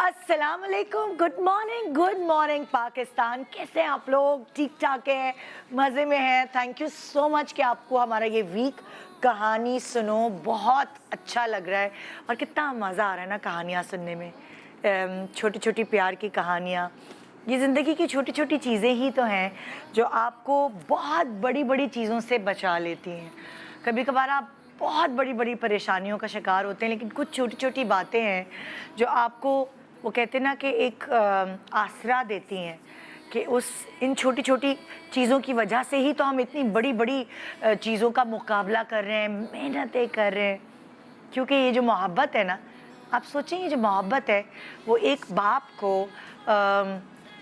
अस्सलाम वालेकुम, good morning Pakistan. कैसे हैं आप लोग? ठीक ठाक हैं, मज़े में हैं। थैंक यू सो मच कि आपको हमारा ये वीक कहानी सुनो बहुत अच्छा लग रहा है और कितना मज़ा आ रहा है ना कहानियाँ सुनने में। छोटी छोटी प्यार की कहानियाँ, ये ज़िंदगी की छोटी छोटी चीज़ें ही तो हैं जो आपको बहुत बड़ी बड़ी चीज़ों से बचा लेती हैं। कभी कभार आप बहुत बड़ी बड़ी परेशानियों का शिकार होते हैं, लेकिन कुछ छोटी छोटी बातें हैं जो आपको, वो कहते हैं ना कि एक आसरा देती हैं कि उस इन छोटी छोटी चीज़ों की वजह से ही तो हम इतनी बड़ी बड़ी चीज़ों का मुकाबला कर रहे हैं, मेहनतें कर रहे हैं। क्योंकि ये जो मोहब्बत है ना, आप सोचें ये जो मोहब्बत है वो एक बाप को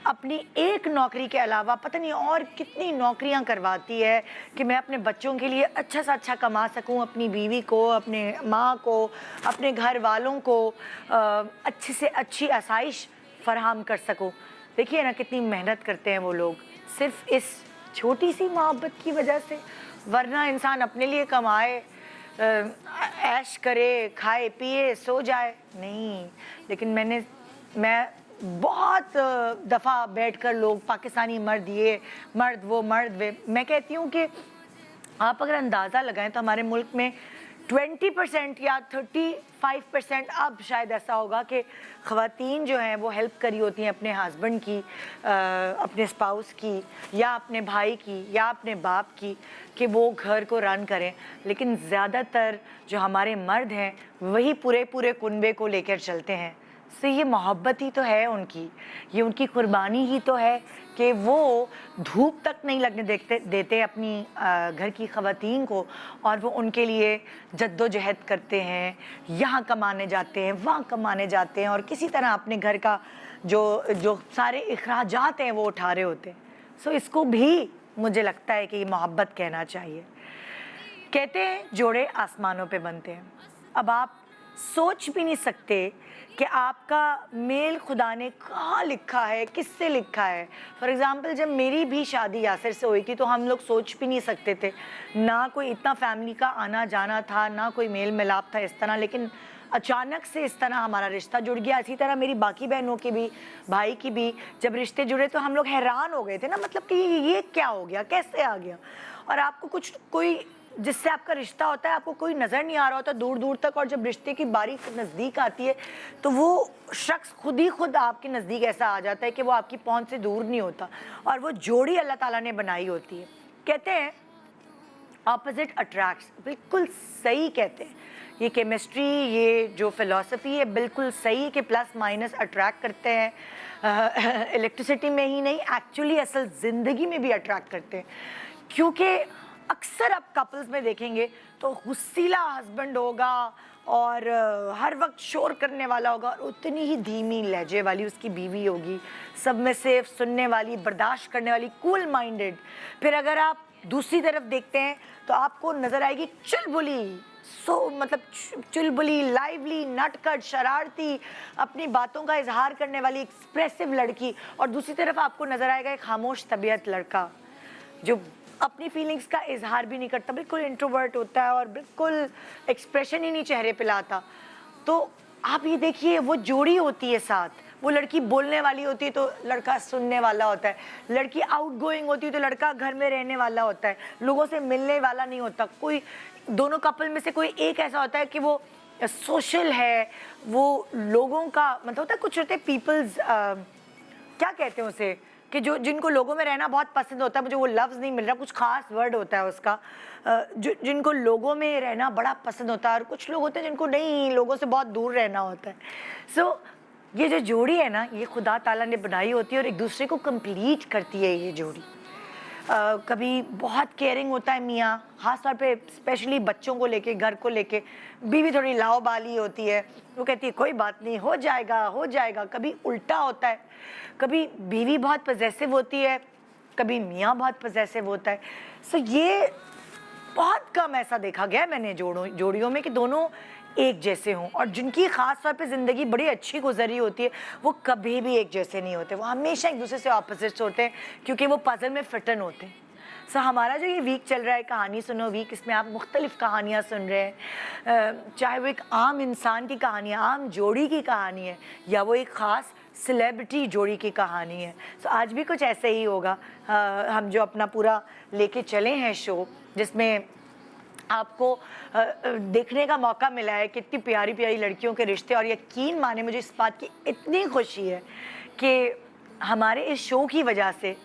अपनी एक नौकरी के अलावा पता नहीं और कितनी नौकरियां करवाती है कि मैं अपने बच्चों के लिए अच्छा सा अच्छा कमा सकूं, अपनी बीवी को, अपने माँ को, अपने घर वालों को अच्छी से अच्छी आसाइश फराहम कर सकूं। देखिए ना कितनी मेहनत करते हैं वो लोग सिर्फ इस छोटी सी मोहब्बत की वजह से। वरना इंसान अपने लिए कमाए, ऐश करे, खाए पिए, सो जाए, नहीं। लेकिन मैं बहुत दफ़ा बैठकर लोग पाकिस्तानी मर्द ये मर्द वो मर्द वे, मैं कहती हूँ कि आप अगर अंदाज़ा लगाएं तो हमारे मुल्क में 20% या 35% अब शायद ऐसा होगा कि ख़वातीन जो हैं वो हेल्प करी होती हैं अपने हस्बैंड की, अपने स्पाउस की, या अपने भाई की, या अपने बाप की, कि वो घर को रन करें। लेकिन ज़्यादातर जो हमारे मर्द हैं वही पूरे पूरे कुनबे को लेकर चलते हैं। तो ये मोहब्बत ही तो है उनकी, ये उनकी कुर्बानी ही तो है कि वो धूप तक नहीं लगने देते अपनी घर की ख़वातीन को, और वो उनके लिए जद्दोजहद करते हैं, यहाँ कमाने जाते हैं, वहाँ कमाने जाते हैं, और किसी तरह अपने घर का जो जो सारे अखराजात हैं वो उठा रहे होते हैं। सो इसको भी मुझे लगता है कि ये मोहब्बत कहना चाहिए। कहते हैं जोड़े आसमानों पे बनते हैं। अब आप सोच भी नहीं सकते कि आपका मेल खुदा ने कहाँ लिखा है, किससे लिखा है। फॉर एग्ज़ाम्पल जब मेरी भी शादी यासिर से हुई थी तो हम लोग सोच भी नहीं सकते थे, ना कोई इतना फैमिली का आना जाना था, ना कोई मेल मिलाप था इस तरह, लेकिन अचानक से इस तरह हमारा रिश्ता जुड़ गया। इसी तरह मेरी बाकी बहनों के भी, भाई की भी जब रिश्ते जुड़े तो हम लोग हैरान हो गए थे ना, मतलब कि ये क्या हो गया, कैसे आ गया। और आपको कुछ कोई जिससे आपका रिश्ता होता है आपको कोई नज़र नहीं आ रहा होता दूर दूर तक, और जब रिश्ते की बारी नज़दीक आती है तो वो शख्स खुद ही खुद आपके नज़दीक ऐसा आ जाता है कि वो आपकी पहुंच से दूर नहीं होता, और वो जोड़ी अल्लाह ताला ने बनाई होती है। कहते हैं ऑपोजिट अट्रैक्ट्स, बिल्कुल सही कहते हैं। ये केमिस्ट्री, ये जो फ़िलासफ़ी है बिल्कुल सही है कि प्लस माइनस अट्रैक्ट करते हैं। इलेक्ट्रिसिटी में ही नहीं, एक्चुअली असल ज़िंदगी में भी अट्रैक्ट करते हैं। क्योंकि अक्सर आप कपल्स में देखेंगे तो गुस्सीला हस्बैंड होगा और हर वक्त शोर करने वाला होगा, और उतनी ही धीमी लहजे वाली उसकी बीवी होगी, सब में से सुनने वाली, बर्दाश्त करने वाली, कूल माइंडेड। फिर अगर आप दूसरी तरफ देखते हैं तो आपको नज़र आएगी चुलबुली, मतलब चुलबुली, लाइवली, नटखट, शरारती, अपनी बातों का इजहार करने वाली एक्सप्रेसिव लड़की, और दूसरी तरफ आपको नज़र आएगा एक खामोश तबीयत लड़का जो अपनी फीलिंग्स का इजहार भी नहीं करता, बिल्कुल इंट्रोवर्ट होता है और बिल्कुल एक्सप्रेशन ही नहीं चेहरे पे लाता। तो आप ये देखिए वो जोड़ी होती है साथ, वो लड़की बोलने वाली होती है तो लड़का सुनने वाला होता है, लड़की आउटगोइंग होती है तो लड़का घर में रहने वाला होता है, लोगों से मिलने वाला नहीं होता। कोई दोनों कपल में से कोई एक ऐसा होता है कि वो सोशल है, वो लोगों का मतलब होता है, कुछ होते हैं पीपल्स, क्या कहते हैं उसे, कि जो जिनको लोगों में रहना बहुत पसंद होता है, मुझे वो लफ्ज़ नहीं मिल रहा, कुछ ख़ास वर्ड होता है उसका, जिनको लोगों में रहना बड़ा पसंद होता है, और कुछ लोग होते हैं जिनको नहीं, लोगों से बहुत दूर रहना होता है। सो ये जो जोड़ी है ना, ये खुदा ताला ने बनाई होती है और एक दूसरे को कंप्लीट करती है ये जोड़ी। कभी बहुत केयरिंग होता है मियाँ, ख़ास तौर पे स्पेशली बच्चों को लेके, घर को लेके। बीवी थोड़ी लाओबाली होती है, वो कहती है कोई बात नहीं, हो जाएगा हो जाएगा। कभी उल्टा होता है, कभी बीवी बहुत पजेसिव होती है, कभी मियाँ बहुत पजेसिव होता है। सो ये बहुत कम ऐसा देखा गया है मैंने जोड़ियों में कि दोनों एक जैसे हों, और जिनकी ख़ास तौर पे ज़िंदगी बड़ी अच्छी गुजरी होती है वो कभी भी एक जैसे नहीं होते, वो हमेशा एक दूसरे से ऑपोजिट्स होते हैं, क्योंकि वो पज़ल में फिटन होते हैं। सो हमारा जो ये वीक चल रहा है कहानी सुनो वीक, इसमें आप मुख्तलिफ कहानियाँ सुन रहे हैं, चाहे वो एक आम इंसान की कहानी है, आम जोड़ी की कहानी है, या वो एक ख़ास सेलिब्रिटी जोड़ी की कहानी है। सो आज भी कुछ ऐसे ही होगा। हम जो अपना पूरा लेके चले हैं शो, जिसमें आपको देखने का मौका मिला है कितनी प्यारी प्यारी लड़कियों के रिश्ते, और यकीन माने मुझे इस बात की इतनी खुशी है कि हमारे इस शो की वजह से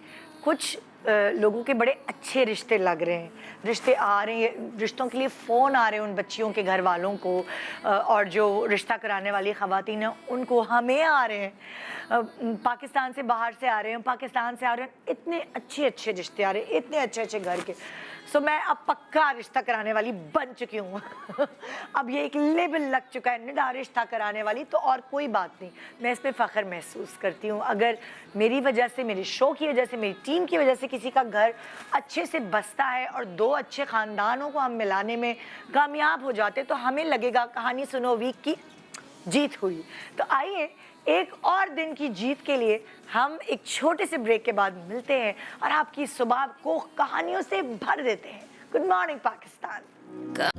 कुछ लोगों के बड़े अच्छे रिश्ते लग रहे हैं, रिश्ते आ रहे हैं, रिश्तों के लिए फ़ोन आ रहे हैं उन बच्चियों के घर वालों को, और जो रिश्ता कराने वाली ख़वातीन हैं उनको हमें आ रहे हैं, पाकिस्तान से बाहर से आ रहे हैं, पाकिस्तान से आ रहे हैं, इतने अच्छे अच्छे रिश्ते आ रहे हैं, इतने अच्छे अच्छे घर के। सो मैं अब पक्का रिश्ता कराने वाली बन चुकी हूँ अब ये एक लेबल लग चुका है, निडा रिश्ता कराने वाली, तो और कोई बात नहीं, मैं इस पर फ़ख्र महसूस करती हूँ। अगर मेरी वजह से, मेरे शो की वजह से, मेरी टीम की वजह से किसी का घर अच्छे से बसता है और दो अच्छे ख़ानदानों को हम मिलाने में कामयाब हो जाते, तो हमें लगेगा कहानी सुनो वीक की जीत हुई। तो आइए एक और दिन की जीत के लिए हम एक छोटे से ब्रेक के बाद मिलते हैं और आपकी सुबह को कहानियों से भर देते हैं। Good morning Pakistan.